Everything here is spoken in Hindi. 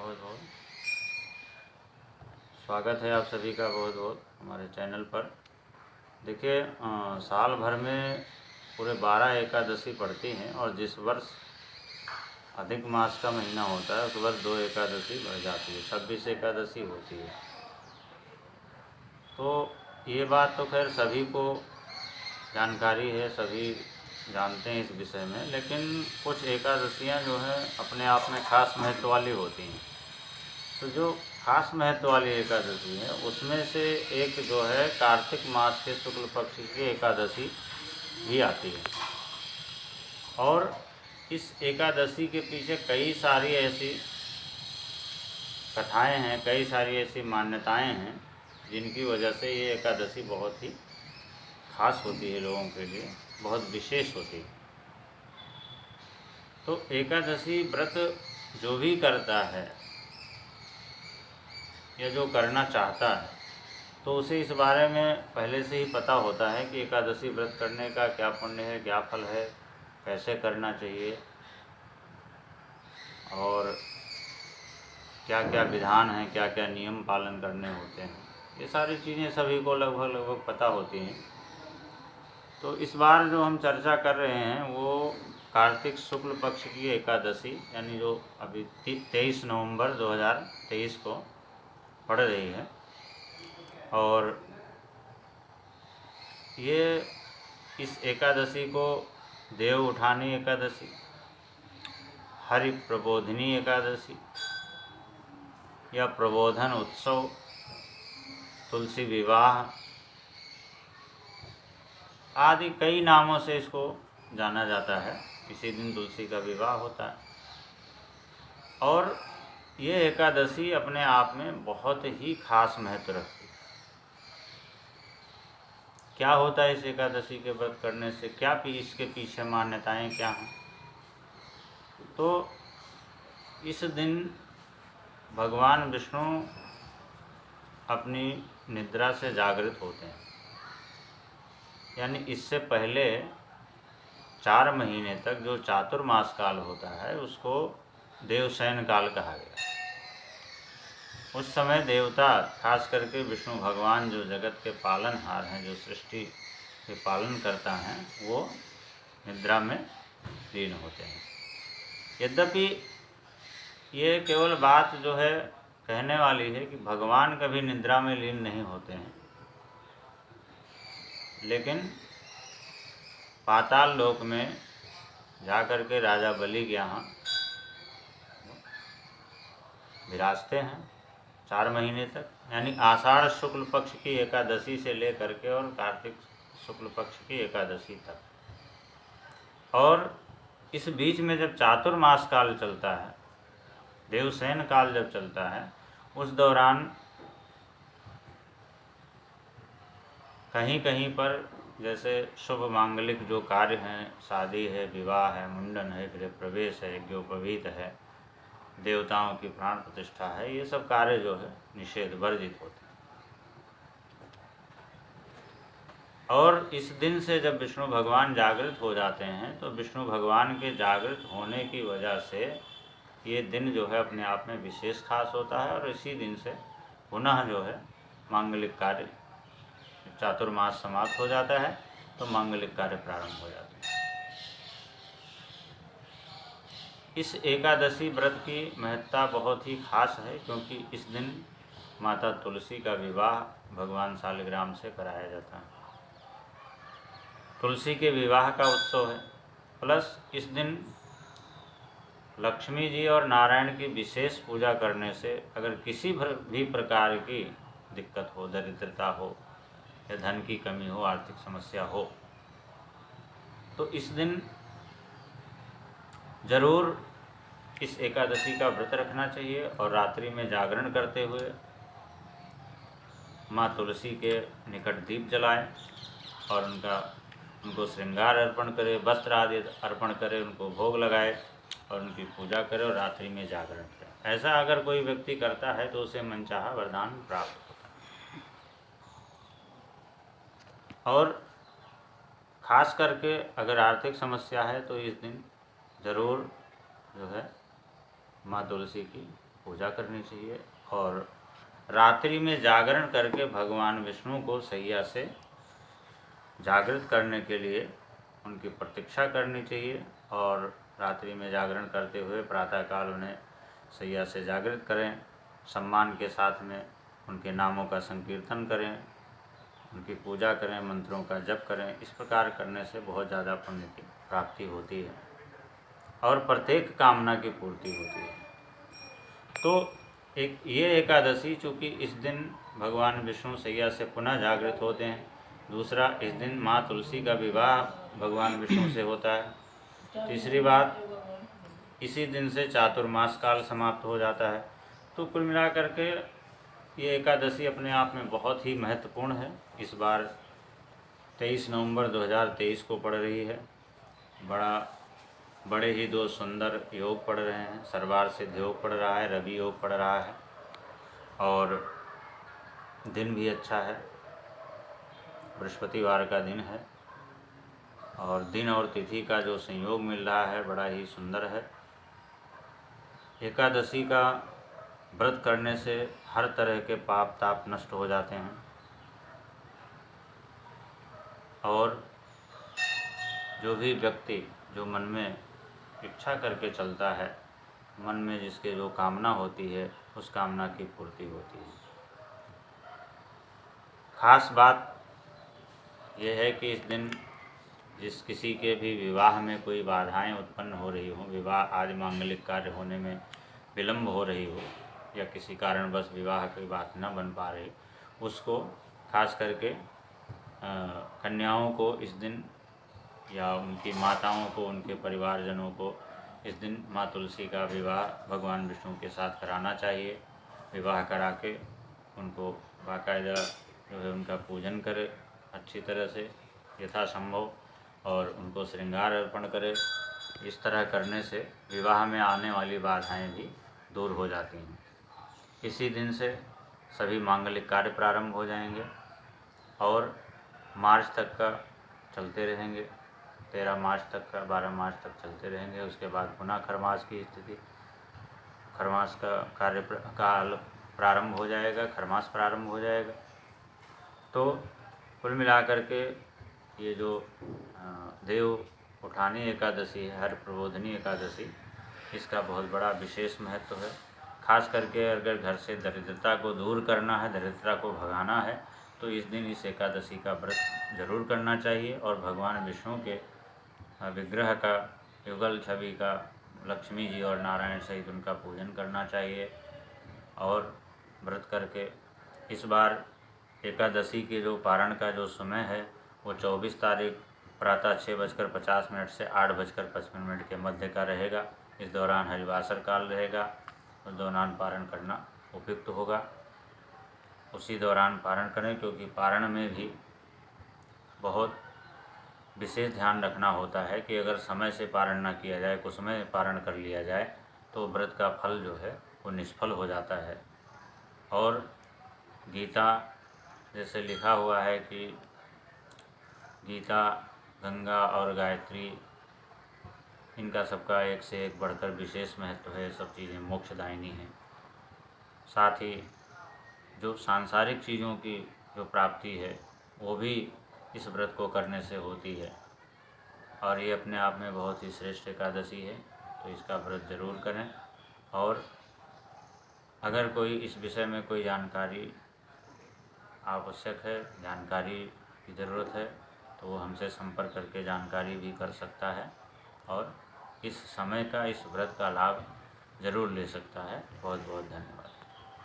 बहुत बहुत स्वागत है आप सभी का बहुत बहुत हमारे चैनल पर। देखिए, साल भर में पूरे 12 एकादशी पड़ती हैं और जिस वर्ष अधिक मास का महीना होता है उस वर्ष 2 एकादशी बढ़ जाती है, 26 एकादशी होती है। तो ये बात तो खैर सभी को जानकारी है, सभी जानते हैं इस विषय में, लेकिन कुछ एकादशियाँ जो हैं अपने आप में खास महत्व वाली होती हैं। तो जो खास महत्व वाली एकादशी है उसमें से एक जो है कार्तिक मास के शुक्ल पक्ष की एकादशी भी आती है। और इस एकादशी के पीछे कई सारी ऐसी कथाएं हैं, कई सारी ऐसी मान्यताएं हैं जिनकी वजह से ये एकादशी बहुत ही खास होती है, लोगों के लिए बहुत विशेष होती है। तो एकादशी व्रत जो भी करता है या जो करना चाहता है तो उसे इस बारे में पहले से ही पता होता है कि एकादशी व्रत करने का क्या पुण्य है, क्या फल है, कैसे करना चाहिए और क्या क्या विधान है, क्या क्या नियम पालन करने होते हैं। ये सारी चीज़ें सभी को लगभग पता होती हैं। तो इस बार जो हम चर्चा कर रहे हैं वो कार्तिक शुक्ल पक्ष की एकादशी यानी जो अभी 23 नवंबर 2023 को पड़ रही है। और ये इस एकादशी को देव उठानी एकादशी, हरि प्रबोधिनी एकादशी या प्रबोधन उत्सव, तुलसी विवाह आदि कई नामों से इसको जाना जाता है। इसी दिन तुलसी का विवाह होता है। और ये एकादशी अपने आप में बहुत ही खास महत्व रखती है। क्या होता है इस एकादशी के व्रत करने से, क्या इसके पीछे मान्यताएं क्या हैं? तो इस दिन भगवान विष्णु अपनी निद्रा से जागृत होते हैं, यानी इससे पहले 4 महीने तक जो चातुर्मास काल होता है उसको देवशयन काल कहा गया। उस समय देवता, खास करके विष्णु भगवान जो जगत के पालनहार हैं, जो सृष्टि के पालन करता है, वो निद्रा में लीन होते हैं। यद्यपि ये केवल बात जो है कहने वाली है कि भगवान कभी निद्रा में लीन नहीं होते हैं, लेकिन पाताल लोक में जाकर के राजा बलि के यहाँ विराजते हैं 4 महीने तक, यानी आषाढ़ शुक्ल पक्ष की एकादशी से लेकर के और कार्तिक शुक्ल पक्ष की एकादशी तक। और इस बीच में जब चातुर्मास काल चलता है, देवशयन काल जब चलता है, उस दौरान कहीं कहीं पर जैसे शुभ मांगलिक जो कार्य हैं, शादी है, विवाह है, मुंडन है, गृह प्रवेश है, यज्ञोपवीत है, देवताओं की प्राण प्रतिष्ठा है, ये सब कार्य जो है निषेध वर्जित होते हैं। और इस दिन से जब विष्णु भगवान जागृत हो जाते हैं तो विष्णु भगवान के जागृत होने की वजह से ये दिन जो है अपने आप में विशेष खास होता है। और इसी दिन से पुनः जो है मांगलिक कार्य, चातुर्मास समाप्त हो जाता है तो मांगलिक कार्य प्रारंभ हो जाते हैं। इस एकादशी व्रत की महत्ता बहुत ही खास है, क्योंकि इस दिन माता तुलसी का विवाह भगवान शालिग्राम से कराया जाता है। तुलसी के विवाह का उत्सव है, प्लस इस दिन लक्ष्मी जी और नारायण की विशेष पूजा करने से अगर किसी भी प्रकार की दिक्कत हो, दरिद्रता हो या धन की कमी हो, आर्थिक समस्या हो, तो इस दिन ज़रूर इस एकादशी का व्रत रखना चाहिए और रात्रि में जागरण करते हुए माँ तुलसी के निकट दीप जलाएं और उनको श्रृंगार अर्पण करें, वस्त्र आदि अर्पण करें, उनको भोग लगाए और उनकी पूजा करें और रात्रि में जागरण करें। ऐसा अगर कोई व्यक्ति करता है तो उसे मनचाहा वरदान प्राप्त होता है। और ख़ास करके अगर आर्थिक समस्या है तो इस दिन ज़रूर जो है माँ तुलसी की पूजा करनी चाहिए और रात्रि में जागरण करके भगवान विष्णु को सैया से जागृत करने के लिए उनकी प्रतीक्षा करनी चाहिए और रात्रि में जागरण करते हुए प्रातःकाल उन्हें सैया से जागृत करें, सम्मान के साथ में उनके नामों का संकीर्तन करें, उनकी पूजा करें, मंत्रों का जप करें। इस प्रकार करने से बहुत ज़्यादा पुण्य की प्राप्ति होती है और प्रत्येक कामना की पूर्ति होती है। तो ये एकादशी चूँकि इस दिन भगवान विष्णु सैया से पुनः जागृत होते हैं, दूसरा इस दिन माँ तुलसी का विवाह भगवान विष्णु से होता है, तीसरी बात इसी दिन से चातुर्मास काल समाप्त हो जाता है। तो कुल मिलाकर के ये एकादशी अपने आप में बहुत ही महत्वपूर्ण है। इस बार 23 नवंबर 2023 को पड़ रही है। बड़े ही दो सुंदर योग पड़ रहे हैं। सर्वार सिद्ध योग पड़ रहा है, रवि योग पड़ रहा है और दिन भी अच्छा है, बृहस्पतिवार का दिन है और दिन और तिथि का जो संयोग मिल रहा है बड़ा ही सुंदर है। एकादशी का व्रत करने से हर तरह के पाप ताप नष्ट हो जाते हैं और जो भी व्यक्ति जो मन में इच्छा करके चलता है, मन में जिसके जो कामना होती है उस कामना की पूर्ति होती है। खास बात यह है कि इस दिन जिस किसी के भी विवाह में कोई बाधाएं उत्पन्न हो रही हों, विवाह आदि मांगलिक कार्य होने में विलम्ब हो रही हो या किसी कारणवश विवाह की बात न बन पा रही, उसको खास करके कन्याओं को इस दिन या उनकी माताओं को, उनके परिवारजनों को इस दिन माँ तुलसी का विवाह भगवान विष्णु के साथ कराना चाहिए। विवाह करा के उनको बाकायदा जो है उनका पूजन करे अच्छी तरह से यथासंभव और उनको श्रृंगार अर्पण करे। इस तरह करने से विवाह में आने वाली बाधाएं भी दूर हो जाती हैं। इसी दिन से सभी मांगलिक कार्य प्रारंभ हो जाएंगे और मार्च तक का चलते रहेंगे। 13 मार्च तक का, 12 मार्च तक चलते रहेंगे। उसके बाद पुनः खरमास की स्थिति, खरमास का कार्य काल प्रारंभ हो जाएगा, खरमास प्रारंभ हो जाएगा। तो कुल मिलाकर के ये जो देव उठानी एकादशी है, हर प्रबोधनी एकादशी, इसका बहुत बड़ा विशेष महत्व है। खास करके अगर घर से दरिद्रता को दूर करना है, दरिद्रता को भगाना है, तो इस दिन इस एकादशी का व्रत जरूर करना चाहिए और भगवान विष्णु के विग्रह का, युगल छवि का, लक्ष्मी जी और नारायण सहित उनका पूजन करना चाहिए। और व्रत करके इस बार एकादशी के जो पारण का जो समय है वो 24 तारीख प्रातः 6:50 से 8:55 के मध्य का रहेगा। इस दौरान हरिवासर काल रहेगा, उस दौरान पारण करना उपयुक्त होगा। उसी दौरान पारण करें, क्योंकि पारण में भी बहुत विशेष ध्यान रखना होता है कि अगर समय से पारण न किया जाए, कुछ समय पारण कर लिया जाए तो व्रत का फल जो है वो निष्फल हो जाता है। और गीता जैसे लिखा हुआ है कि गीता, गंगा और गायत्री, इनका सबका एक से एक बढ़कर विशेष महत्व है। सब चीज़ें मोक्षदायिनी हैं। साथ ही जो सांसारिक चीज़ों की जो प्राप्ति है वो भी इस व्रत को करने से होती है और ये अपने आप में बहुत ही श्रेष्ठ एकादशी है। तो इसका व्रत जरूर करें। और अगर कोई इस विषय में कोई जानकारी आवश्यक है, जानकारी की ज़रूरत है, तो वो हमसे संपर्क करके जानकारी भी कर सकता है और इस समय का, इस व्रत का लाभ जरूर ले सकता है। बहुत बहुत धन्यवाद।